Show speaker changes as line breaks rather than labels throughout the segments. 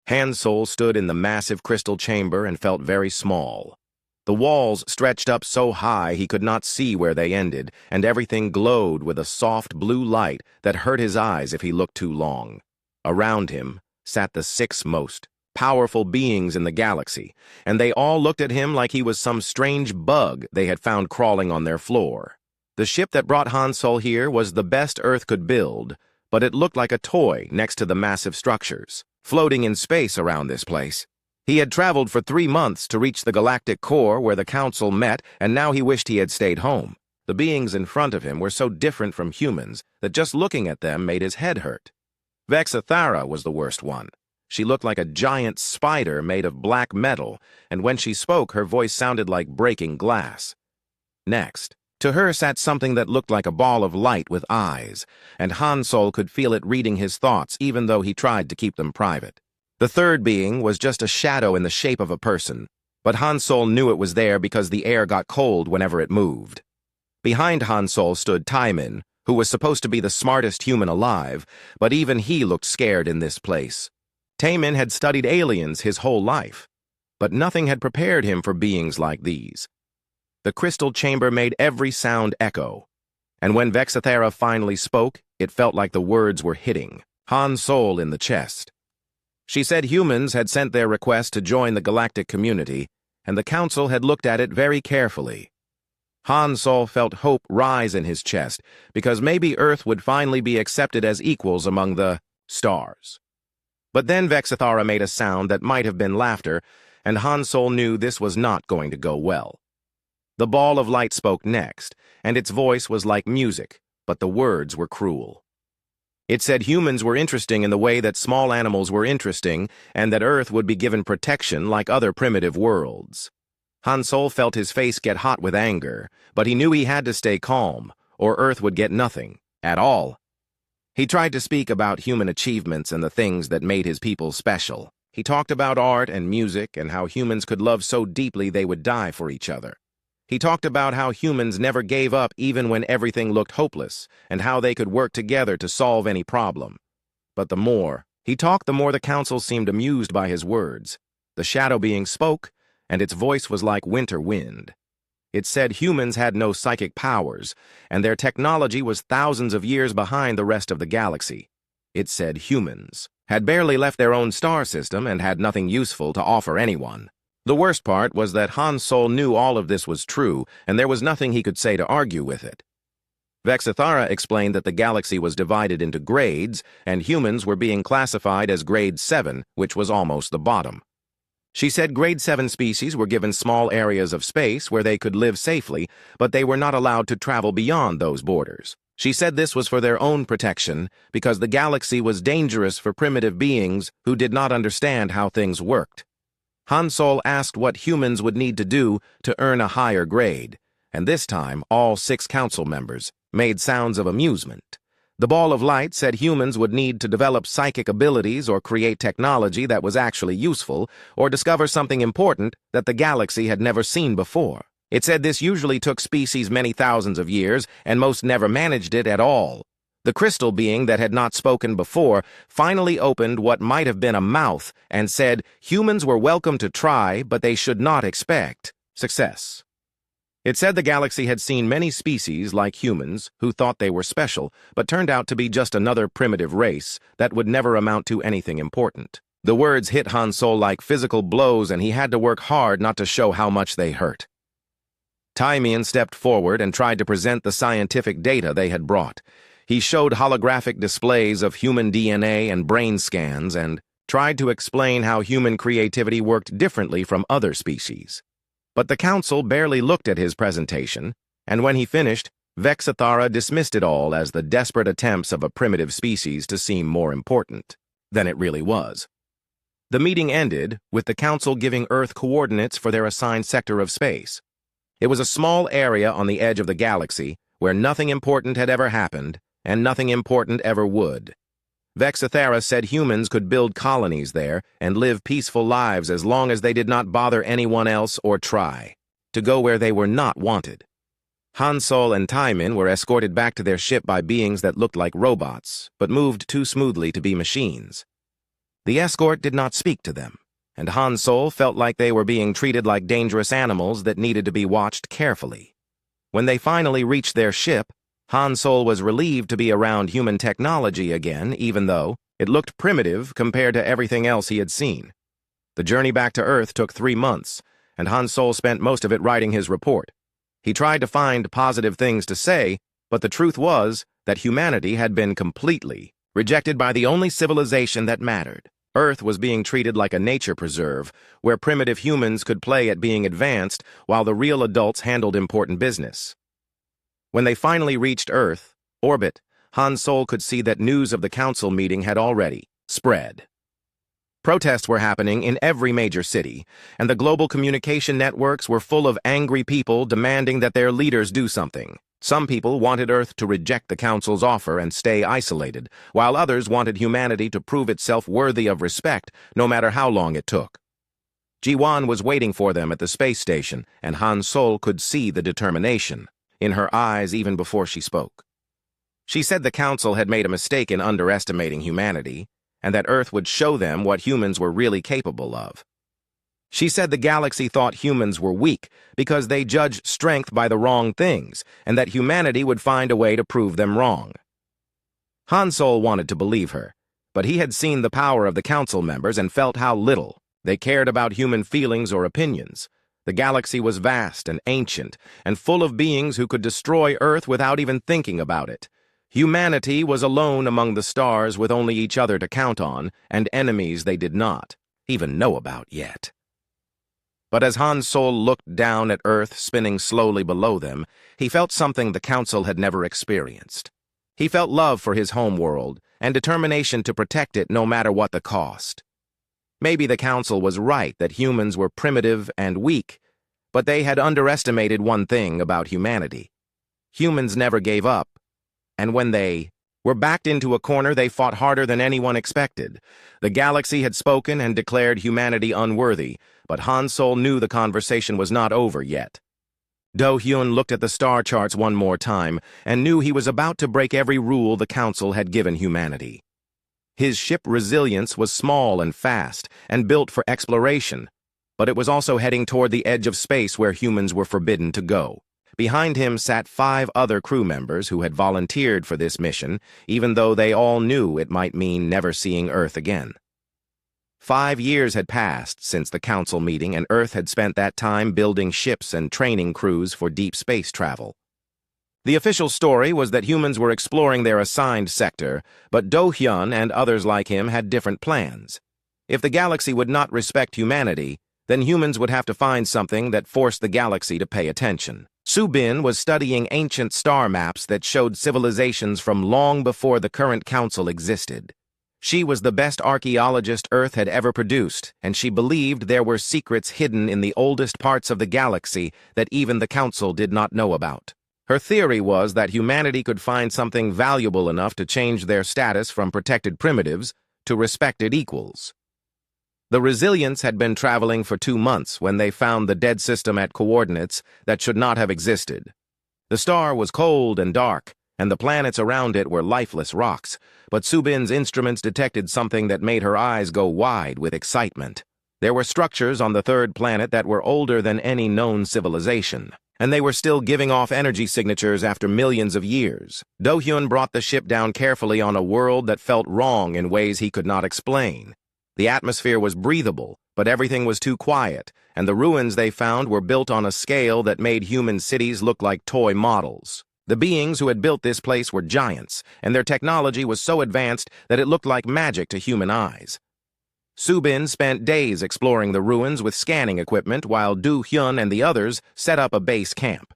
Han Solo stood in the massive crystal chamber and felt very small. The walls stretched up so high he could not see where they ended, and everything glowed with a soft blue light that hurt his eyes if he looked too long. Around him sat the 6 most powerful beings in the galaxy, and they all looked at him like he was some strange bug they had found crawling on their floor. The ship that brought Han Solo here was the best Earth could build, but it looked like a toy next to the massive structures floating in space around this place. He had traveled for 3 months to reach the galactic core where the council met, and now he wished he had stayed home. The beings in front of him were so different from humans that just looking at them made his head hurt. Vexathara was the worst one. She looked like a giant spider made of black metal, and when she spoke, her voice sounded like breaking glass. Next, to her sat something that looked like a ball of light with eyes, and Han Solo could feel it reading his thoughts even though he tried to keep them private. The third being was just a shadow in the shape of a person, but Han Solo knew it was there because the air got cold whenever it moved. Behind Han Solo stood Taimin, who was supposed to be the smartest human alive, but even he looked scared in this place. Taimin had studied aliens his whole life, but nothing had prepared him for beings like these. The crystal chamber made every sound echo, and when Vexathara finally spoke, it felt like the words were hitting Han Solo in the chest. She said humans had sent their request to join the galactic community, and the council had looked at it very carefully. Han Solo felt hope rise in his chest, because maybe Earth would finally be accepted as equals among the stars. But then Vexathara made a sound that might have been laughter, and Han Solo knew this was not going to go well. The ball of light spoke next, and its voice was like music, but the words were cruel. It said humans were interesting in the way that small animals were interesting, and that Earth would be given protection like other primitive worlds. Han Solo felt his face get hot with anger, but he knew he had to stay calm, or Earth would get nothing, at all. He tried to speak about human achievements and the things that made his people special. He talked about art and music and how humans could love so deeply they would die for each other. He talked about how humans never gave up even when everything looked hopeless, and how they could work together to solve any problem. But the more he talked, the more the council seemed amused by his words. The shadow being spoke, and its voice was like winter wind. It said humans had no psychic powers, and their technology was thousands of years behind the rest of the galaxy. It said humans had barely left their own star system and had nothing useful to offer anyone. The worst part was that Han Solo knew all of this was true, and there was nothing he could say to argue with it. Vexathara explained that the galaxy was divided into grades, and humans were being classified as grade 7, which was almost the bottom. She said grade 7 species were given small areas of space where they could live safely, but they were not allowed to travel beyond those borders. She said this was for their own protection, because the galaxy was dangerous for primitive beings who did not understand how things worked. Han Solo asked what humans would need to do to earn a higher grade, and this time all 6 council members made sounds of amusement. The ball of light said humans would need to develop psychic abilities or create technology that was actually useful, or discover something important that the galaxy had never seen before. It said this usually took species many thousands of years, and most never managed it at all. The crystal being that had not spoken before finally opened what might have been a mouth and said humans were welcome to try, but they should not expect success. It said the galaxy had seen many species like humans who thought they were special, but turned out to be just another primitive race that would never amount to anything important. The words hit Han Solo like physical blows, and he had to work hard not to show how much they hurt. Taimin stepped forward and tried to present the scientific data they had brought. He showed holographic displays of human DNA and brain scans and tried to explain how human creativity worked differently from other species. But the council barely looked at his presentation, and when he finished, Vexathara dismissed it all as the desperate attempts of a primitive species to seem more important than it really was. The meeting ended with the council giving Earth coordinates for their assigned sector of space. It was a small area on the edge of the galaxy where nothing important had ever happened, and nothing important ever would. Vexathara said humans could build colonies there and live peaceful lives as long as they did not bother anyone else or try to go where they were not wanted. Han Solo and Taimin were escorted back to their ship by beings that looked like robots, but moved too smoothly to be machines. The escort did not speak to them, and Han Solo felt like they were being treated like dangerous animals that needed to be watched carefully. When they finally reached their ship, Han Solo was relieved to be around human technology again, even though it looked primitive compared to everything else he had seen. The journey back to Earth took 3 months, and Han Solo spent most of it writing his report. He tried to find positive things to say, but the truth was that humanity had been completely rejected by the only civilization that mattered. Earth was being treated like a nature preserve, where primitive humans could play at being advanced while the real adults handled important business. When they finally reached Earth orbit, Han Solo could see that news of the council meeting had already spread. Protests were happening in every major city, and the global communication networks were full of angry people demanding that their leaders do something. Some people wanted Earth to reject the Council's offer and stay isolated, while others wanted humanity to prove itself worthy of respect, no matter how long it took. Ji-Wan was waiting for them at the space station, and Han Solo could see the determination in her eyes even before she spoke. She said the Council had made a mistake in underestimating humanity, and that Earth would show them what humans were really capable of. She said the galaxy thought humans were weak because they judged strength by the wrong things, and that humanity would find a way to prove them wrong. Han Solo wanted to believe her, but he had seen the power of the council members and felt how little they cared about human feelings or opinions. The galaxy was vast and ancient, and full of beings who could destroy Earth without even thinking about it. Humanity was alone among the stars with only each other to count on, and enemies they did not even know about yet. But as Han Solo looked down at Earth spinning slowly below them, he felt something the Council had never experienced. He felt love for his home world and determination to protect it no matter what the cost. Maybe the Council was right that humans were primitive and weak, but they had underestimated one thing about humanity. Humans never gave up, and when they were backed into a corner, they fought harder than anyone expected. The galaxy had spoken and declared humanity unworthy, but Han Solo knew the conversation was not over yet. Do-Hyun looked at the star charts one more time and knew he was about to break every rule the Council had given humanity. His ship Resilience was small and fast and built for exploration, but it was also heading toward the edge of space where humans were forbidden to go. Behind him sat 5 other crew members who had volunteered for this mission, even though they all knew it might mean never seeing Earth again. 5 years had passed since the Council meeting, and Earth had spent that time building ships and training crews for deep space travel. The official story was that humans were exploring their assigned sector, but Do-Hyun and others like him had different plans. If the galaxy would not respect humanity, then humans would have to find something that forced the galaxy to pay attention. Su-Bin was studying ancient star maps that showed civilizations from long before the current council existed. She was the best archaeologist Earth had ever produced, and she believed there were secrets hidden in the oldest parts of the galaxy that even the council did not know about. Her theory was that humanity could find something valuable enough to change their status from protected primitives to respected equals. The Resilience had been traveling for 2 months when they found the dead system at coordinates that should not have existed. The star was cold and dark, and the planets around it were lifeless rocks, but Su-Bin's instruments detected something that made her eyes go wide with excitement. There were structures on the 3rd planet that were older than any known civilization, and they were still giving off energy signatures after millions of years. Do-Hyun brought the ship down carefully on a world that felt wrong in ways he could not explain. The atmosphere was breathable, but everything was too quiet, and the ruins they found were built on a scale that made human cities look like toy models. The beings who had built this place were giants, and their technology was so advanced that it looked like magic to human eyes. Su-Bin spent days exploring the ruins with scanning equipment while Do-Hyun and the others set up a base camp.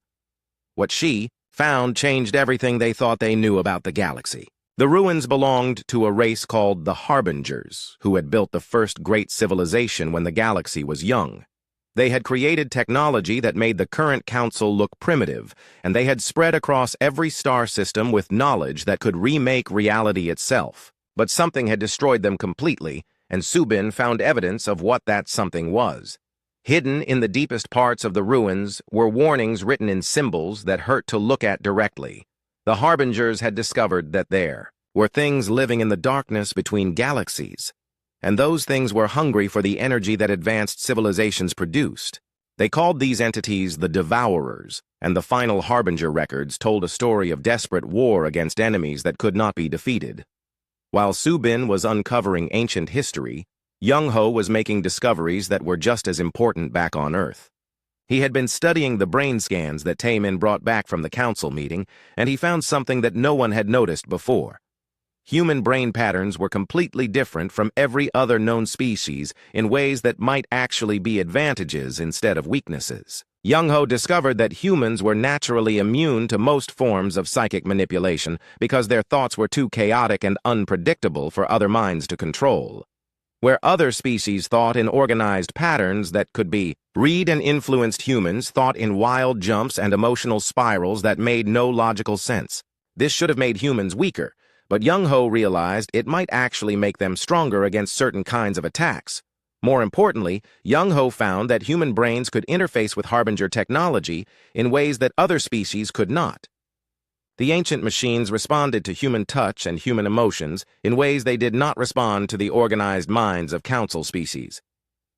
What she found changed everything they thought they knew about the galaxy. The ruins belonged to a race called the Harbingers, who had built the first great civilization when the galaxy was young. They had created technology that made the current council look primitive, and they had spread across every star system with knowledge that could remake reality itself. But something had destroyed them completely, and Su-Bin found evidence of what that something was. Hidden in the deepest parts of the ruins were warnings written in symbols that hurt to look at directly. The Harbingers had discovered that there were things living in the darkness between galaxies, and those things were hungry for the energy that advanced civilizations produced. They called these entities the Devourers, and the final Harbinger records told a story of desperate war against enemies that could not be defeated. While Subin was uncovering ancient history, Young-Ho was making discoveries that were just as important back on Earth. He had been studying the brain scans that Taemin brought back from the council meeting, and he found something that no one had noticed before. Human brain patterns were completely different from every other known species in ways that might actually be advantages instead of weaknesses. Young-Ho discovered that humans were naturally immune to most forms of psychic manipulation because their thoughts were too chaotic and unpredictable for other minds to control. Where other species thought in organized patterns that could be read and influenced, humans thought in wild jumps and emotional spirals that made no logical sense. This should have made humans weaker, but Young-Ho realized it might actually make them stronger against certain kinds of attacks. More importantly, Young-Ho found that human brains could interface with Harbinger technology in ways that other species could not. The ancient machines responded to human touch and human emotions in ways they did not respond to the organized minds of council species.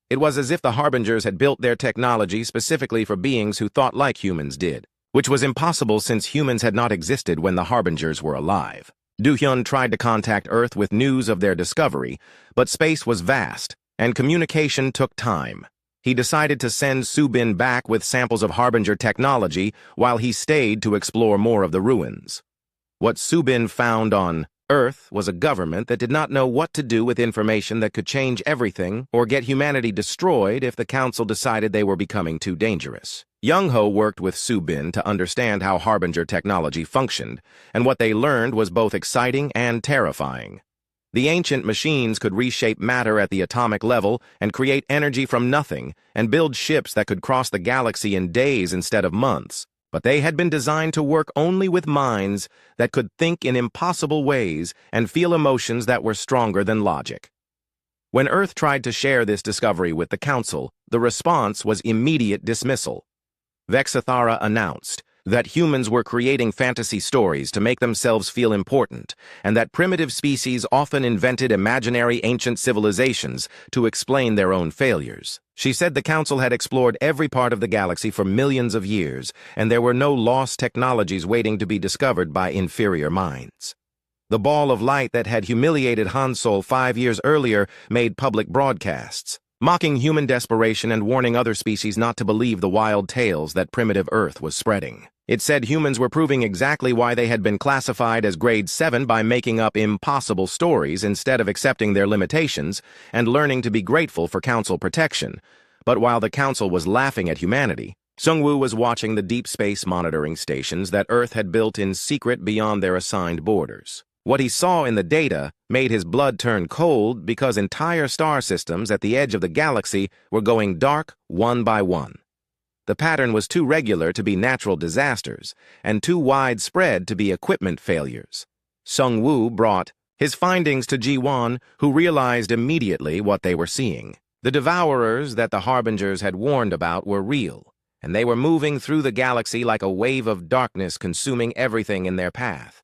It was as if the Harbingers had built their technology specifically for beings who thought like humans did, which was impossible since humans had not existed when the Harbingers were alive. Do-hyun tried to contact Earth with news of their discovery, but space was vast, and communication took time. He decided to send Subin back with samples of Harbinger technology while he stayed to explore more of the ruins. What Subin found on Earth was a government that did not know what to do with information that could change everything or get humanity destroyed if the council decided they were becoming too dangerous. Young-Ho worked with Subin to understand how Harbinger technology functioned, and what they learned was both exciting and terrifying. The ancient machines could reshape matter at the atomic level and create energy from nothing and build ships that could cross the galaxy in days instead of months. But they had been designed to work only with minds that could think in impossible ways and feel emotions that were stronger than logic. When Earth tried to share this discovery with the Council, the response was immediate dismissal. Vexathara announced that humans were creating fantasy stories to make themselves feel important, and that primitive species often invented imaginary ancient civilizations to explain their own failures. She said the Council had explored every part of the galaxy for millions of years, and there were no lost technologies waiting to be discovered by inferior minds. The ball of light that had humiliated Han Sol 5 years earlier made public broadcasts, mocking human desperation and warning other species not to believe the wild tales that primitive Earth was spreading. It said humans were proving exactly why they had been classified as grade 7 by making up impossible stories instead of accepting their limitations and learning to be grateful for Council protection. But while the Council was laughing at humanity, Sungwoo was watching the deep space monitoring stations that Earth had built in secret beyond their assigned borders. What he saw in the data made his blood turn cold because entire star systems at the edge of the galaxy were going dark one by one. The pattern was too regular to be natural disasters, and too widespread to be equipment failures. Sungwoo brought his findings to Ji-won, who realized immediately what they were seeing. The Devourers that the Harbingers had warned about were real, and they were moving through the galaxy like a wave of darkness consuming everything in their path.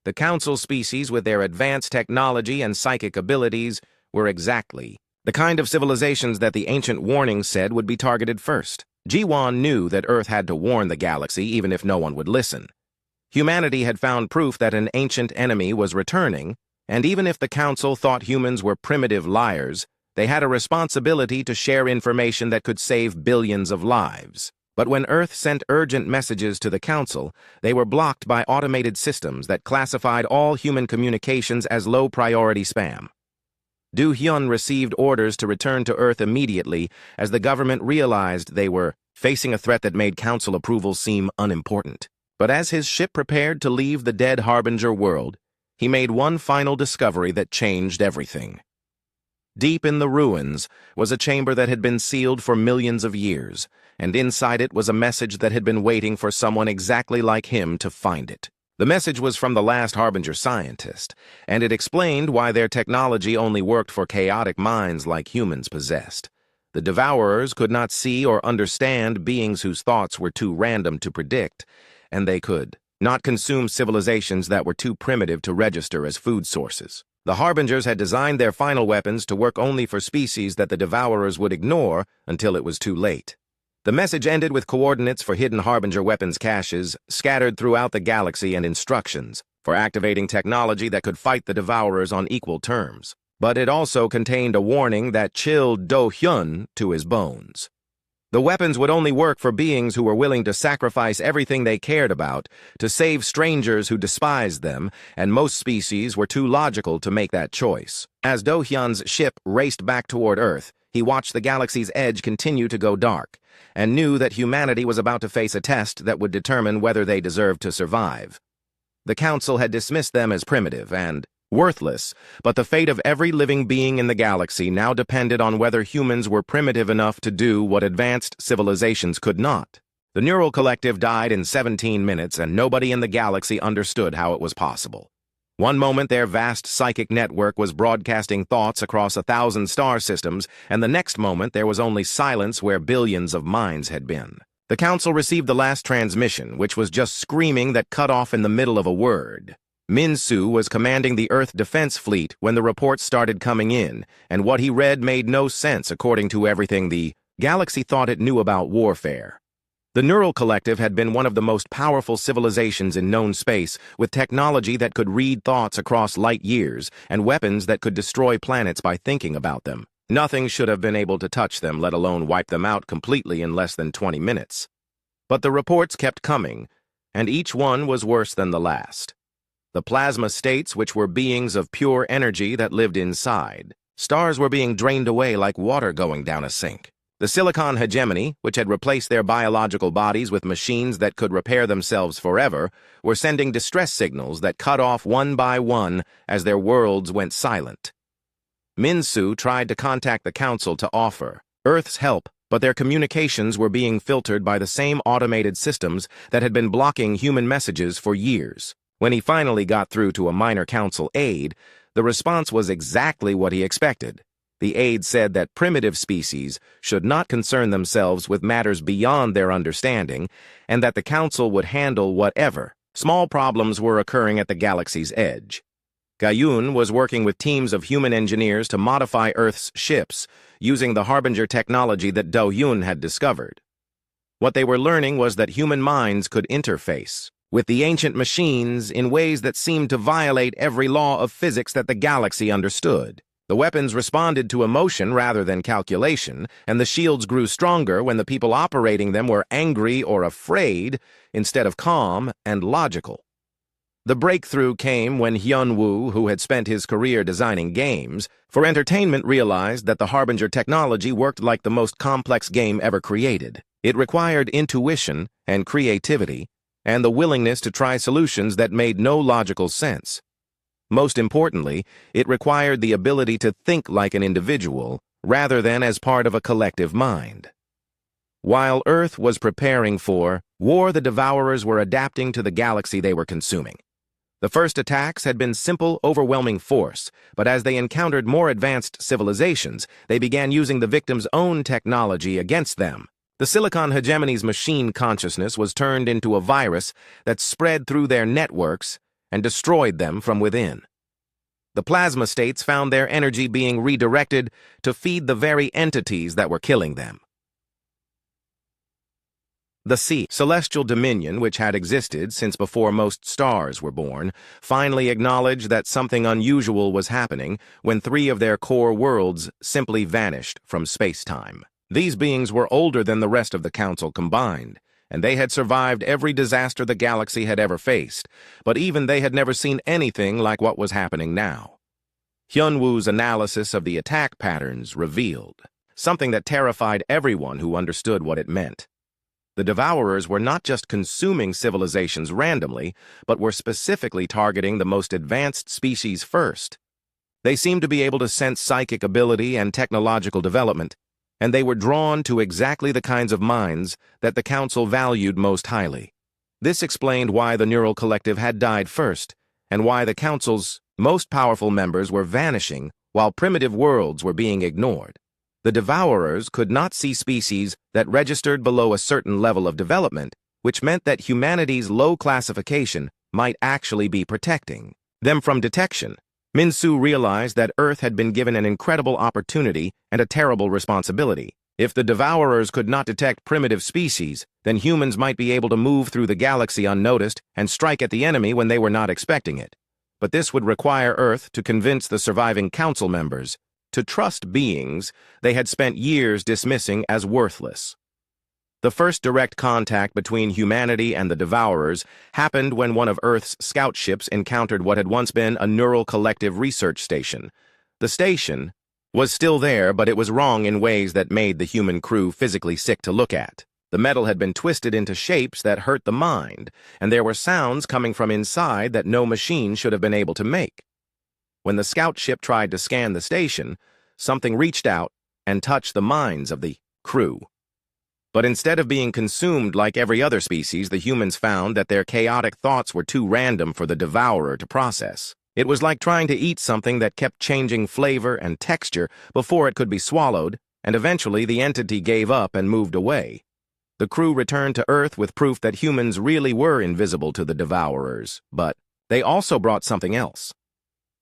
The Council species, with their advanced technology and psychic abilities, were exactly the kind of civilizations that the ancient warnings said would be targeted first. Ji-won knew that Earth had to warn the galaxy even if no one would listen. Humanity had found proof that an ancient enemy was returning, and even if the Council thought humans were primitive liars, they had a responsibility to share information that could save billions of lives. But when Earth sent urgent messages to the Council, they were blocked by automated systems that classified all human communications as low-priority spam. Do-hyun received orders to return to Earth immediately as the government realized they were facing a threat that made Council approval seem unimportant. But as his ship prepared to leave the dead Harbinger world, he made one final discovery that changed everything. Deep in the ruins was a chamber that had been sealed for millions of years, and inside it was a message that had been waiting for someone exactly like him to find it. The message was from the last Harbinger scientist, and it explained why their technology only worked for chaotic minds like humans possessed. The Devourers could not see or understand beings whose thoughts were too random to predict, and they could not consume civilizations that were too primitive to register as food sources. The Harbingers had designed their final weapons to work only for species that the Devourers would ignore until it was too late. The message ended with coordinates for hidden Harbinger weapons caches scattered throughout the galaxy and instructions for activating technology that could fight the Devourers on equal terms. But it also contained a warning that chilled Do-hyun to his bones. The weapons would only work for beings who were willing to sacrifice everything they cared about to save strangers who despised them, and most species were too logical to make that choice. As Do-hyun's ship raced back toward Earth, he watched the galaxy's edge continue to go dark, and knew that humanity was about to face a test that would determine whether they deserved to survive. The Council had dismissed them as primitive and worthless, but the fate of every living being in the galaxy now depended on whether humans were primitive enough to do what advanced civilizations could not. The Neural Collective died in 17 minutes, and nobody in the galaxy understood how it was possible. One moment their vast psychic network was broadcasting thoughts across 1,000 star systems, and the next moment there was only silence where billions of minds had been. The Council received the last transmission, which was just screaming that cut off in the middle of a word. Min-Soo was commanding the Earth Defense Fleet when the reports started coming in, and what he read made no sense according to everything the galaxy thought it knew about warfare. The Neural Collective had been one of the most powerful civilizations in known space, with technology that could read thoughts across light years and weapons that could destroy planets by thinking about them. Nothing should have been able to touch them, let alone wipe them out completely in less than 20 minutes. But the reports kept coming, and each one was worse than the last. The plasma states, which were beings of pure energy that lived inside. Stars were being drained away like water going down a sink. The silicon hegemony, which had replaced their biological bodies with machines that could repair themselves forever, were sending distress signals that cut off one by one as their worlds went silent. Min-Soo tried to contact the Council to offer Earth's help, but their communications were being filtered by the same automated systems that had been blocking human messages for years. When he finally got through to a minor Council aide, the response was exactly what he expected. The aide said that primitive species should not concern themselves with matters beyond their understanding, and that the Council would handle whatever. Small problems were occurring at the galaxy's edge. Gayun was working with teams of human engineers to modify Earth's ships, using the Harbinger technology that Do-hyun had discovered. What they were learning was that human minds could interface with the ancient machines in ways that seemed to violate every law of physics that the galaxy understood. The weapons responded to emotion rather than calculation, and the shields grew stronger when the people operating them were angry or afraid instead of calm and logical. The breakthrough came when Hyun-woo, who had spent his career designing games for entertainment, realized that the Harbinger technology worked like the most complex game ever created. It required intuition and creativity, and the willingness to try solutions that made no logical sense. Most importantly, it required the ability to think like an individual rather than as part of a collective mind. While Earth was preparing for war, the Devourers were adapting to the galaxy they were consuming. The first attacks had been simple, overwhelming force, but as they encountered more advanced civilizations, they began using the victims' own technology against them. The silicon hegemony's machine consciousness was turned into a virus that spread through their networks and destroyed them from within. The plasma states found their energy being redirected to feed the very entities that were killing them. The celestial dominion, which had existed since before most stars were born, finally acknowledged that something unusual was happening when 3 of their core worlds simply vanished from space-time. These beings were older than the rest of the Council combined, and they had survived every disaster the galaxy had ever faced, but even they had never seen anything like what was happening now. Hyun-woo's analysis of the attack patterns revealed something that terrified everyone who understood what it meant. The Devourers were not just consuming civilizations randomly, but were specifically targeting the most advanced species first. They seemed to be able to sense psychic ability and technological development, and they were drawn to exactly the kinds of minds that the Council valued most highly. This explained why the Neural Collective had died first, and why the Council's most powerful members were vanishing while primitive worlds were being ignored. The Devourers could not see species that registered below a certain level of development, which meant that humanity's low classification might actually be protecting them from detection, Minsu realized that Earth had been given an incredible opportunity and a terrible responsibility. If the Devourers could not detect primitive species, then humans might be able to move through the galaxy unnoticed and strike at the enemy when they were not expecting it. But this would require Earth to convince the surviving council members to trust beings they had spent years dismissing as worthless. The first direct contact between humanity and the Devourers happened when one of Earth's scout ships encountered what had once been a neural collective research station. The station was still there, but it was wrong in ways that made the human crew physically sick to look at. The metal had been twisted into shapes that hurt the mind, and there were sounds coming from inside that no machine should have been able to make. When the scout ship tried to scan the station, something reached out and touched the minds of the crew. But instead of being consumed like every other species, the humans found that their chaotic thoughts were too random for the Devourer to process. It was like trying to eat something that kept changing flavor and texture before it could be swallowed, and eventually the entity gave up and moved away. The crew returned to Earth with proof that humans really were invisible to the Devourers, but they also brought something else.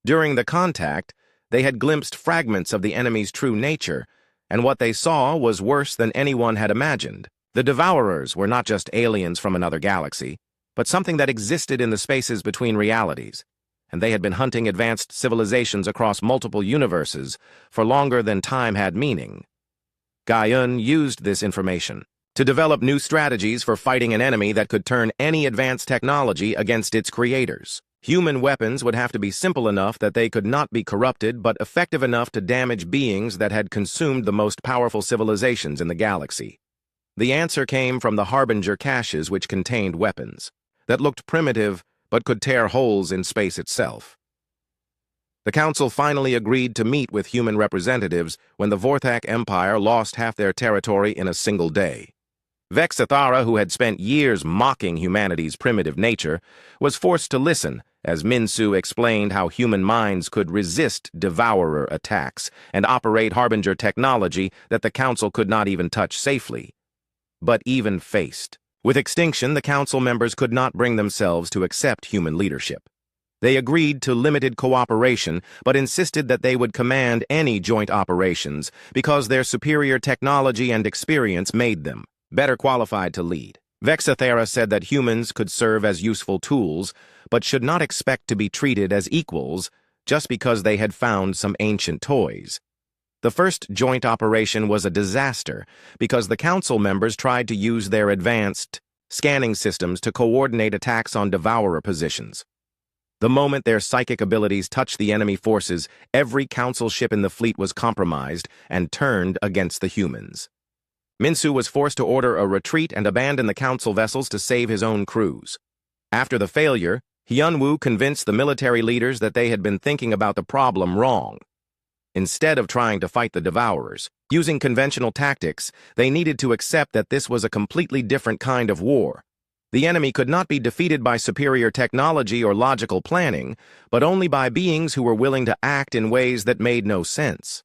During the contact, they had glimpsed fragments of the enemy's true nature, and what they saw was worse than anyone had imagined. The Devourers were not just aliens from another galaxy, but something that existed in the spaces between realities, and they had been hunting advanced civilizations across multiple universes for longer than time had meaning. Gaiun used this information to develop new strategies for fighting an enemy that could turn any advanced technology against its creators. Human weapons would have to be simple enough that they could not be corrupted, but effective enough to damage beings that had consumed the most powerful civilizations in the galaxy. The answer came from the Harbinger caches, which contained weapons that looked primitive but could tear holes in space itself. The Council finally agreed to meet with human representatives when the Vorthak Empire lost half their territory in a single day. Vexathara, who had spent years mocking humanity's primitive nature, was forced to listen as Minsu explained how human minds could resist Devourer attacks and operate Harbinger technology that the Council could not even touch safely. But even faced with extinction, the Council members could not bring themselves to accept human leadership. They agreed to limited cooperation, but insisted that they would command any joint operations because their superior technology and experience made them better qualified to lead. Vexathara said that humans could serve as useful tools, but should not expect to be treated as equals just because they had found some ancient toys. The first joint operation was a disaster because the Council members tried to use their advanced scanning systems to coordinate attacks on Devourer positions. The moment their psychic abilities touched the enemy forces, every Council ship in the fleet was compromised and turned against the humans. Minsu was forced to order a retreat and abandon the Council vessels to save his own crews. After the failure, Hyunwoo convinced the military leaders that they had been thinking about the problem wrong. Instead of trying to fight the Devourers, using conventional tactics, they needed to accept that this was a completely different kind of war. The enemy could not be defeated by superior technology or logical planning, but only by beings who were willing to act in ways that made no sense.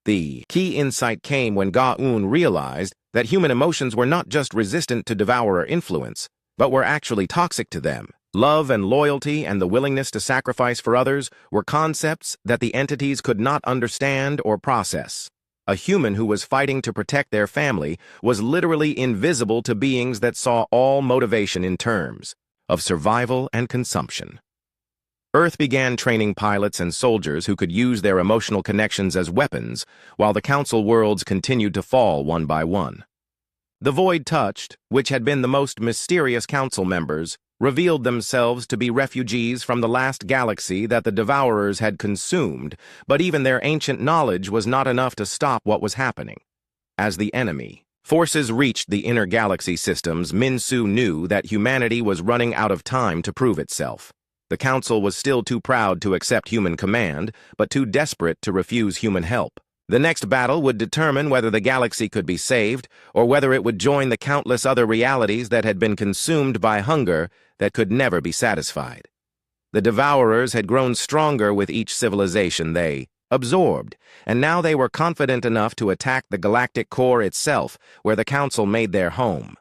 The key insight came when Ga'un realized that human emotions were not just resistant to Devourer influence, but were actually toxic to them. Love and loyalty and the willingness to sacrifice for others were concepts that the entities could not understand or process. A human who was fighting to protect their family was literally invisible to beings that saw all motivation in terms of survival and consumption. Earth began training pilots and soldiers who could use their emotional connections as weapons, while the Council worlds continued to fall one by one. The Void Touched, which had been the most mysterious Council members, revealed themselves to be refugees from the last galaxy that the Devourers had consumed, but even their ancient knowledge was not enough to stop what was happening. As the enemy forces reached the inner galaxy systems, Minsu knew that humanity was running out of time to prove itself. The Council was still too proud to accept human command, but too desperate to refuse human help. The next battle would determine whether the galaxy could be saved, or whether it would join the countless other realities that had been consumed by hunger that could never be satisfied. The Devourers had grown stronger with each civilization they absorbed, and now they were confident enough to attack the galactic core itself, where the Council made their home.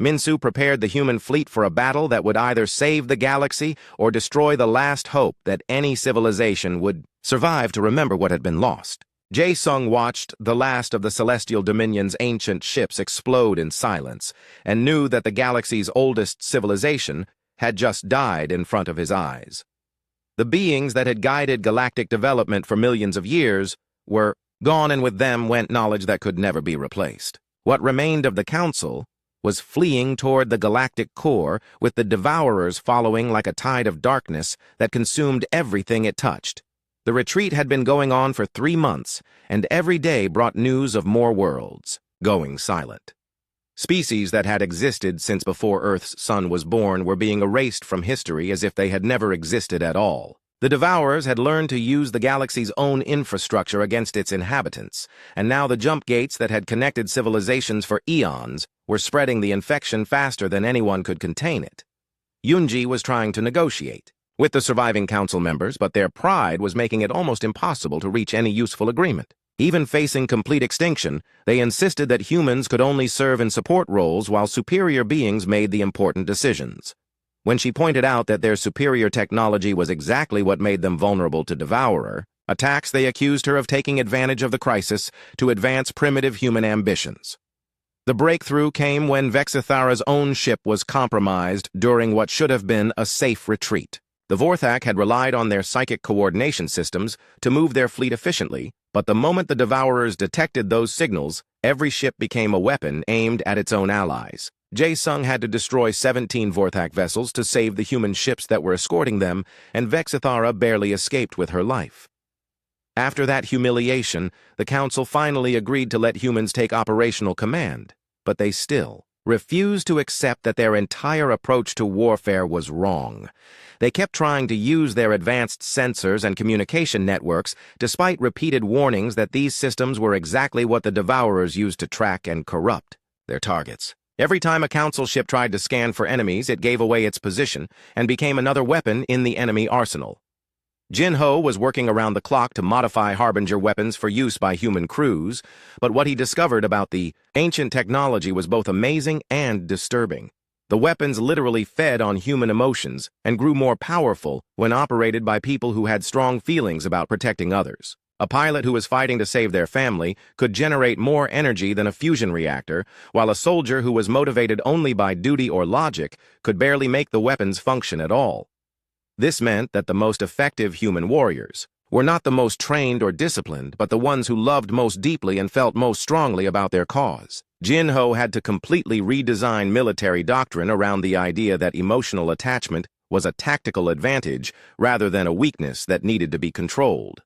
Minsu prepared the human fleet for a battle that would either save the galaxy or destroy the last hope that any civilization would survive to remember what had been lost. Jae-sung watched the last of the Celestial Dominion's ancient ships explode in silence and knew that the galaxy's oldest civilization had just died in front of his eyes. The beings that had guided galactic development for millions of years were gone, and with them went knowledge that could never be replaced. What remained of the Council was fleeing toward the galactic core, with the Devourers following like a tide of darkness that consumed everything it touched. The retreat had been going on for 3 months, and every day brought news of more worlds going silent. Species that had existed since before Earth's sun was born were being erased from history as if they had never existed at all. The Devourers had learned to use the galaxy's own infrastructure against its inhabitants, and now the jump gates that had connected civilizations for eons were spreading the infection faster than anyone could contain it. Yunji was trying to negotiate with the surviving council members, but their pride was making it almost impossible to reach any useful agreement. Even facing complete extinction, they insisted that humans could only serve in support roles while superior beings made the important decisions. When she pointed out that their superior technology was exactly what made them vulnerable to Devourer attacks, they accused her of taking advantage of the crisis to advance primitive human ambitions. The breakthrough came when Vexithara's own ship was compromised during what should have been a safe retreat. The Vorthak had relied on their psychic coordination systems to move their fleet efficiently, but the moment the Devourers detected those signals, every ship became a weapon aimed at its own allies. Jae-sung had to destroy 17 Vorthak vessels to save the human ships that were escorting them, and Vexithara barely escaped with her life. After that humiliation, the Council finally agreed to let humans take operational command, but they still refused to accept that their entire approach to warfare was wrong. They kept trying to use their advanced sensors and communication networks, despite repeated warnings that these systems were exactly what the Devourers used to track and corrupt their targets. Every time a Council ship tried to scan for enemies, it gave away its position and became another weapon in the enemy arsenal. Jin-ho was working around the clock to modify Harbinger weapons for use by human crews, but what he discovered about the ancient technology was both amazing and disturbing. The weapons literally fed on human emotions and grew more powerful when operated by people who had strong feelings about protecting others. A pilot who was fighting to save their family could generate more energy than a fusion reactor, while a soldier who was motivated only by duty or logic could barely make the weapons function at all. This meant that the most effective human warriors were not the most trained or disciplined, but the ones who loved most deeply and felt most strongly about their cause. Jin-ho had to completely redesign military doctrine around the idea that emotional attachment was a tactical advantage rather than a weakness that needed to be controlled.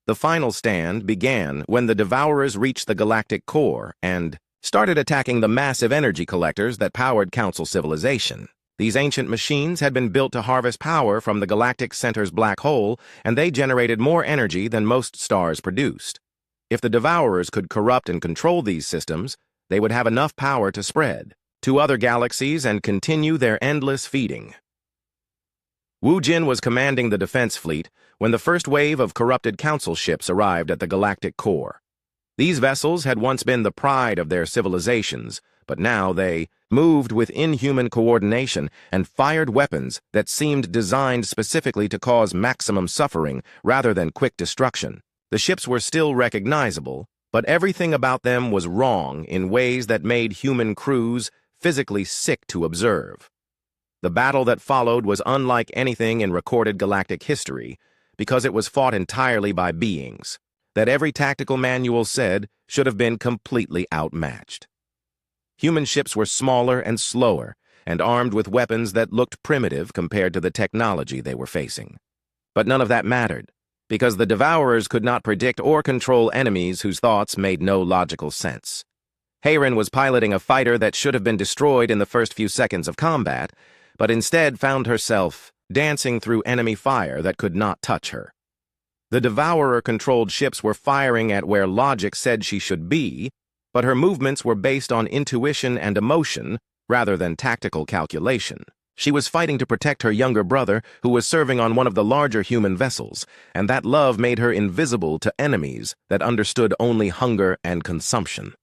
The final stand began when the Devourers reached the galactic core and started attacking the massive energy collectors that powered Council civilization. These ancient machines had been built to harvest power from the galactic center's black hole, and they generated more energy than most stars produced. If the Devourers could corrupt and control these systems, they would have enough power to spread to other galaxies and continue their endless feeding. Wu Jin was commanding the defense fleet when the first wave of corrupted Council ships arrived at the galactic core. These vessels had once been the pride of their civilizations, but now they moved with inhuman coordination and fired weapons that seemed designed specifically to cause maximum suffering rather than quick destruction. The ships were still recognizable, but everything about them was wrong in ways that made human crews physically sick to observe. The battle that followed was unlike anything in recorded galactic history because it was fought entirely by beings that every tactical manual said should have been completely outmatched. Human ships were smaller and slower, and armed with weapons that looked primitive compared to the technology they were facing. But none of that mattered, because the Devourers could not predict or control enemies whose thoughts made no logical sense. Heirin was piloting a fighter that should have been destroyed in the first few seconds of combat, but instead found herself dancing through enemy fire that could not touch her. The Devourer-controlled ships were firing at where logic said she should be, but her movements were based on intuition and emotion rather than tactical calculation. She was fighting to protect her younger brother, who was serving on one of the larger human vessels, and that love made her invisible to enemies that understood only hunger and consumption.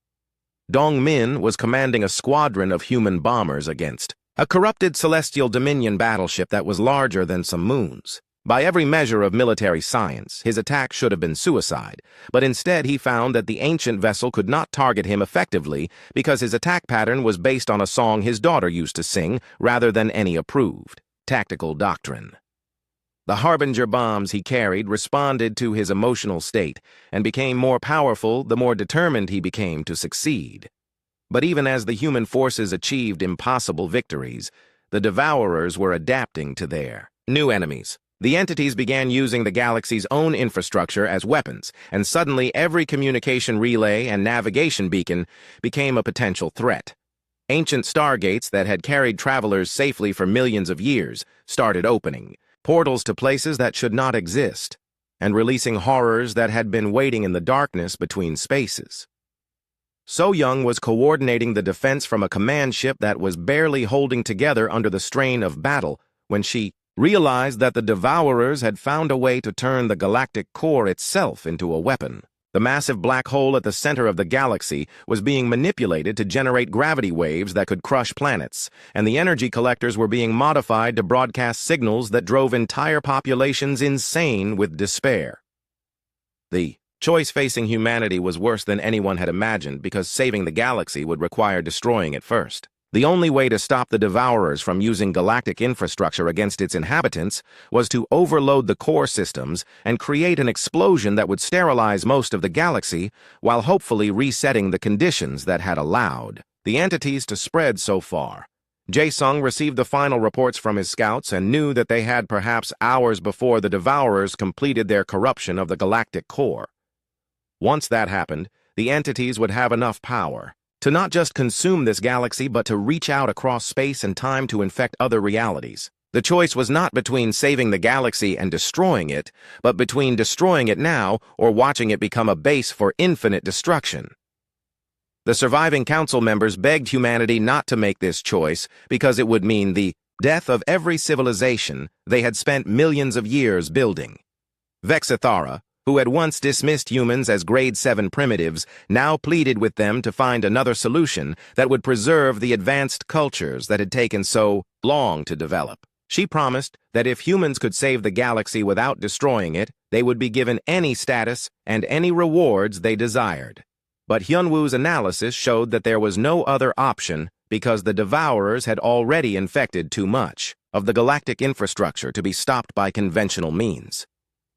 Dong Min was commanding a squadron of human bombers against a corrupted Celestial Dominion battleship that was larger than some moons. By every measure of military science, his attack should have been suicide, but instead he found that the ancient vessel could not target him effectively because his attack pattern was based on a song his daughter used to sing rather than any approved tactical doctrine. The Harbinger bombs he carried responded to his emotional state and became more powerful the more determined he became to succeed. But even as the human forces achieved impossible victories, the Devourers were adapting to their new enemies. The entities began using the galaxy's own infrastructure as weapons, and suddenly every communication relay and navigation beacon became a potential threat. Ancient stargates that had carried travelers safely for millions of years started opening, portals to places that should not exist, and releasing horrors that had been waiting in the darkness between spaces. So Young was coordinating the defense from a command ship that was barely holding together under the strain of battle when she realized that the Devourers had found a way to turn the galactic core itself into a weapon. The massive black hole at the center of the galaxy was being manipulated to generate gravity waves that could crush planets, and the energy collectors were being modified to broadcast signals that drove entire populations insane with despair. The choice facing humanity was worse than anyone had imagined because saving the galaxy would require destroying it first. The only way to stop the Devourers from using galactic infrastructure against its inhabitants was to overload the core systems and create an explosion that would sterilize most of the galaxy while hopefully resetting the conditions that had allowed the entities to spread so far. Jae-sung received the final reports from his scouts and knew that they had perhaps hours before the Devourers completed their corruption of the galactic core. Once that happened, the entities would have enough power to not just consume this galaxy, but to reach out across space and time to infect other realities. The choice was not between saving the galaxy and destroying it, but between destroying it now or watching it become a base for infinite destruction. The surviving council members begged humanity not to make this choice because it would mean the death of every civilization they had spent millions of years building. Vexithara, who had once dismissed humans as Grade 7 primitives, now pleaded with them to find another solution that would preserve the advanced cultures that had taken so long to develop. She promised that if humans could save the galaxy without destroying it, they would be given any status and any rewards they desired. But Hyunwoo's analysis showed that there was no other option because the Devourers had already infected too much of the galactic infrastructure to be stopped by conventional means.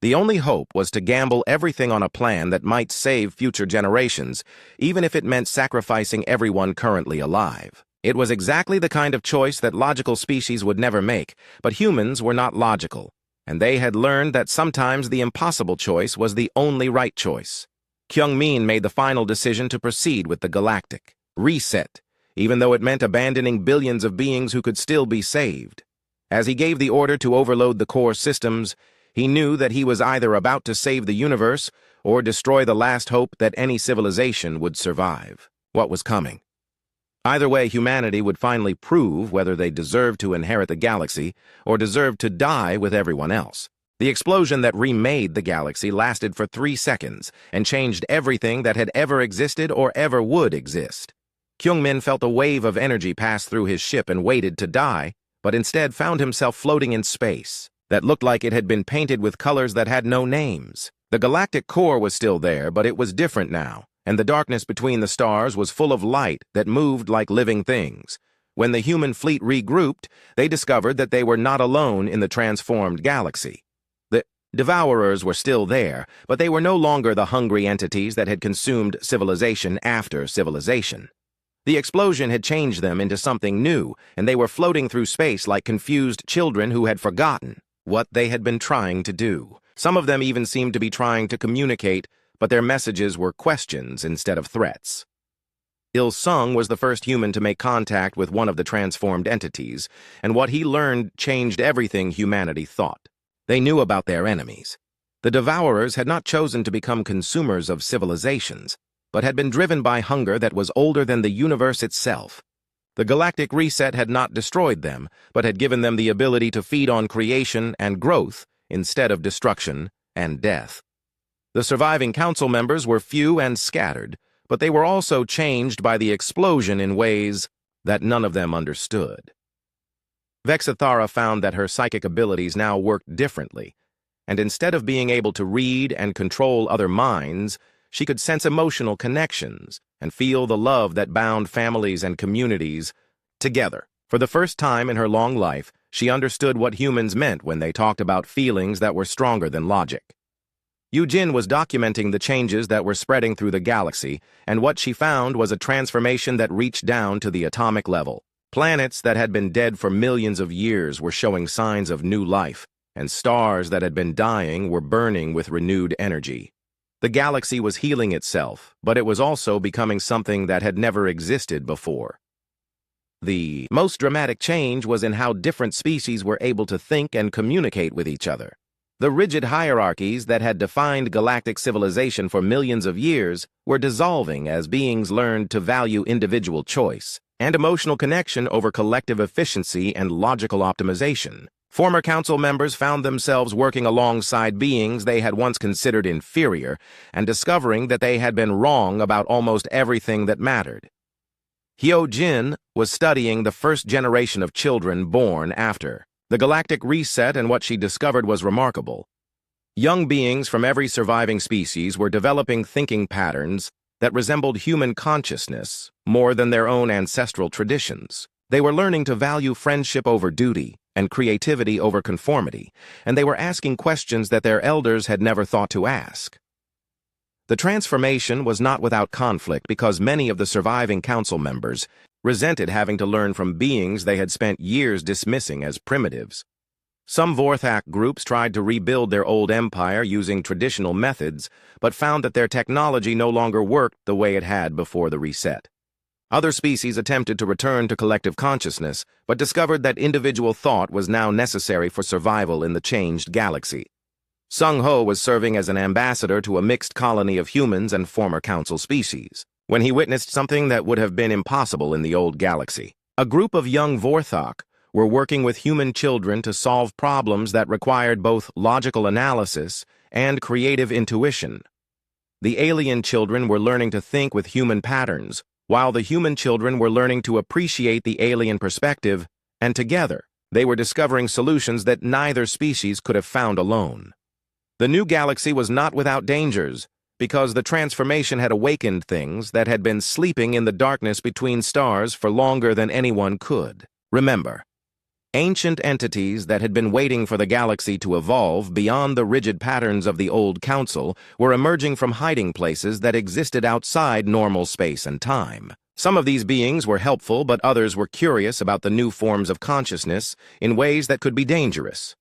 The only hope was to gamble everything on a plan that might save future generations, even if it meant sacrificing everyone currently alive. It was exactly the kind of choice that logical species would never make, but humans were not logical, and they had learned that sometimes the impossible choice was the only right choice. Kyung-min made the final decision to proceed with the galactic reset, even though it meant abandoning billions of beings who could still be saved. As he gave the order to overload the core systems, he knew that he was either about to save the universe or destroy the last hope that any civilization would survive. What was coming? Either way, humanity would finally prove whether they deserved to inherit the galaxy or deserved to die with everyone else. The explosion that remade the galaxy lasted for 3 seconds and changed everything that had ever existed or ever would exist. Kyung-min felt a wave of energy pass through his ship and waited to die, but instead found himself floating in space that looked like it had been painted with colors that had no names. The galactic core was still there, but it was different now, and the darkness between the stars was full of light that moved like living things. When the human fleet regrouped, they discovered that they were not alone in the transformed galaxy. The Devourers were still there, but they were no longer the hungry entities that had consumed civilization after civilization. The explosion had changed them into something new, and they were floating through space like confused children who had forgotten what they had been trying to do. Some of them even seemed to be trying to communicate, but their messages were questions instead of threats. Il-sung was the first human to make contact with one of the transformed entities, and what he learned changed everything humanity thought. They knew about their enemies. The Devourers had not chosen to become consumers of civilizations, but had been driven by hunger that was older than the universe itself. The galactic reset had not destroyed them, but had given them the ability to feed on creation and growth instead of destruction and death. The surviving council members were few and scattered, but they were also changed by the explosion in ways that none of them understood. Vexithara found that her psychic abilities now worked differently, and instead of being able to read and control other minds, she could sense emotional connections and feel the love that bound families and communities together. For the first time in her long life, she understood what humans meant when they talked about feelings that were stronger than logic. Yujin was documenting the changes that were spreading through the galaxy, and what she found was a transformation that reached down to the atomic level. Planets that had been dead for millions of years were showing signs of new life, and stars that had been dying were burning with renewed energy. The galaxy was healing itself, but it was also becoming something that had never existed before. The most dramatic change was in how different species were able to think and communicate with each other. The rigid hierarchies that had defined galactic civilization for millions of years were dissolving as beings learned to value individual choice and emotional connection over collective efficiency and logical optimization. Former council members found themselves working alongside beings they had once considered inferior and discovering that they had been wrong about almost everything that mattered. Hyojin was studying the first generation of children born after the galactic reset, and what she discovered was remarkable. Young beings from every surviving species were developing thinking patterns that resembled human consciousness more than their own ancestral traditions. They were learning to value friendship over duty and creativity over conformity, and they were asking questions that their elders had never thought to ask. The transformation was not without conflict because many of the surviving council members resented having to learn from beings they had spent years dismissing as primitives. Some Vorthak groups tried to rebuild their old empire using traditional methods, but found that their technology no longer worked the way it had before the reset. Other species attempted to return to collective consciousness, but discovered that individual thought was now necessary for survival in the changed galaxy. Sung Ho was serving as an ambassador to a mixed colony of humans and former council species, when he witnessed something that would have been impossible in the old galaxy. A group of young Vorthak were working with human children to solve problems that required both logical analysis and creative intuition. The alien children were learning to think with human patterns, while the human children were learning to appreciate the alien perspective, and together, they were discovering solutions that neither species could have found alone. The new galaxy was not without dangers, because the transformation had awakened things that had been sleeping in the darkness between stars for longer than anyone could. Remember, ancient entities that had been waiting for the galaxy to evolve beyond the rigid patterns of the old council were emerging from hiding places that existed outside normal space and time. Some of these beings were helpful, but others were curious about the new forms of consciousness in ways that could be dangerous.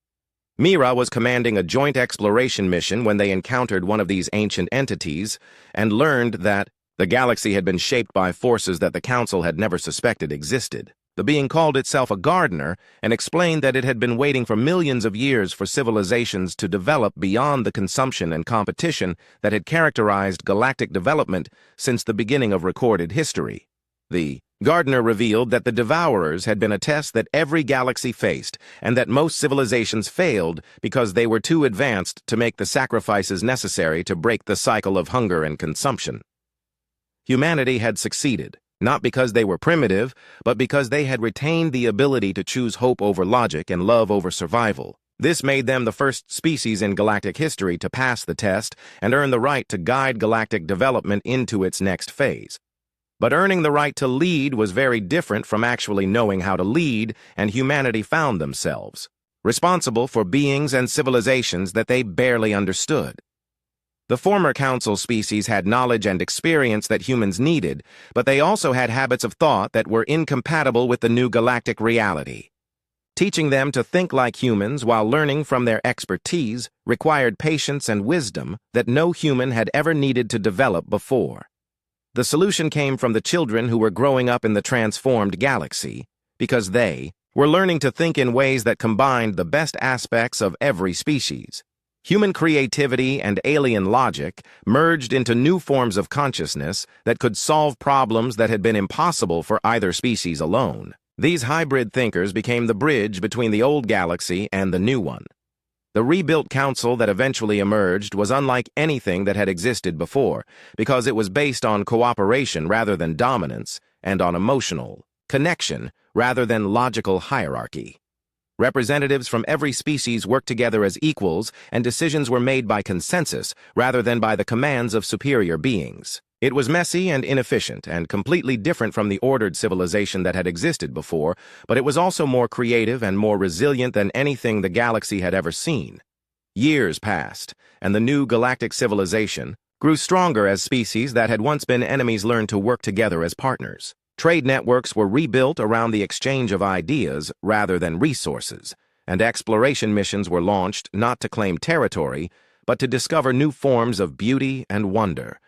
Mira was commanding a joint exploration mission when they encountered one of these ancient entities and learned that the galaxy had been shaped by forces that the Council had never suspected existed. The being called itself a gardener and explained that it had been waiting for millions of years for civilizations to develop beyond the consumption and competition that had characterized galactic development since the beginning of recorded history. The Gardener revealed that the Devourers had been a test that every galaxy faced, and that most civilizations failed because they were too advanced to make the sacrifices necessary to break the cycle of hunger and consumption. Humanity had succeeded, not because they were primitive, but because they had retained the ability to choose hope over logic and love over survival. This made them the first species in galactic history to pass the test and earn the right to guide galactic development into its next phase. But earning the right to lead was very different from actually knowing how to lead, and humanity found themselves responsible for beings and civilizations that they barely understood. The former council species had knowledge and experience that humans needed, but they also had habits of thought that were incompatible with the new galactic reality. Teaching them to think like humans while learning from their expertise required patience and wisdom that no human had ever needed to develop before. The solution came from the children who were growing up in the transformed galaxy, because they were learning to think in ways that combined the best aspects of every species. Human creativity and alien logic merged into new forms of consciousness that could solve problems that had been impossible for either species alone. These hybrid thinkers became the bridge between the old galaxy and the new one. The rebuilt council that eventually emerged was unlike anything that had existed before, because it was based on cooperation rather than dominance, and on emotional connection rather than logical hierarchy. Representatives from every species worked together as equals, and decisions were made by consensus rather than by the commands of superior beings. It was messy and inefficient, and completely different from the ordered civilization that had existed before, but it was also more creative and more resilient than anything the galaxy had ever seen. Years passed, and the new galactic civilization grew stronger as species that had once been enemies learned to work together as partners. Trade networks were rebuilt around the exchange of ideas rather than resources, and exploration missions were launched not to claim territory, but to discover new forms of beauty and wonder.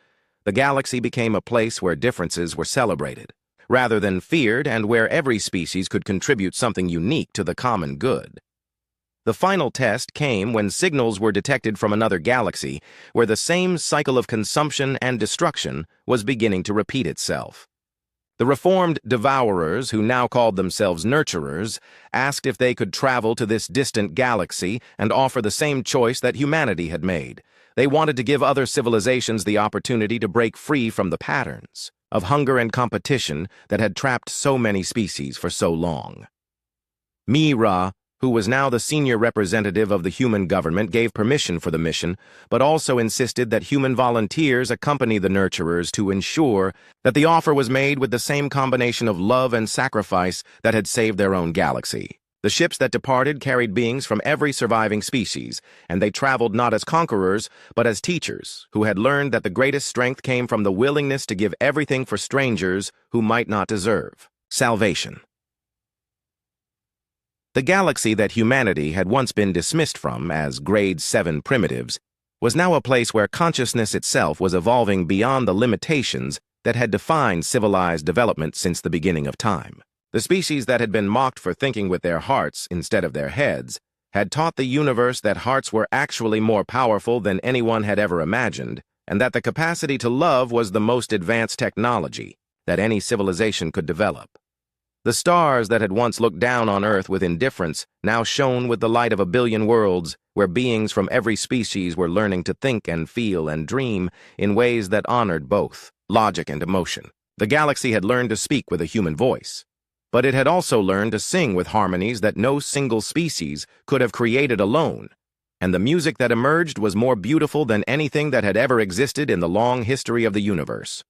The galaxy became a place where differences were celebrated, rather than feared, and where every species could contribute something unique to the common good. The final test came when signals were detected from another galaxy, where the same cycle of consumption and destruction was beginning to repeat itself. The reformed devourers, who now called themselves nurturers, asked if they could travel to this distant galaxy and offer the same choice that humanity had made. They wanted to give other civilizations the opportunity to break free from the patterns of hunger and competition that had trapped so many species for so long. Mira, who was now the senior representative of the human government, gave permission for the mission, but also insisted that human volunteers accompany the nurturers to ensure that the offer was made with the same combination of love and sacrifice that had saved their own galaxy. The ships that departed carried beings from every surviving species, and they traveled not as conquerors, but as teachers, who had learned that the greatest strength came from the willingness to give everything for strangers who might not deserve salvation. The galaxy that humanity had once been dismissed from as Grade 7 primitives was now a place where consciousness itself was evolving beyond the limitations that had defined civilized development since the beginning of time. The species that had been mocked for thinking with their hearts instead of their heads had taught the universe that hearts were actually more powerful than anyone had ever imagined, and that the capacity to love was the most advanced technology that any civilization could develop. The stars that had once looked down on Earth with indifference now shone with the light of a billion worlds, where beings from every species were learning to think and feel and dream in ways that honored both logic and emotion. The galaxy had learned to speak with a human voice, but it had also learned to sing with harmonies that no single species could have created alone, and the music that emerged was more beautiful than anything that had ever existed in the long history of the universe.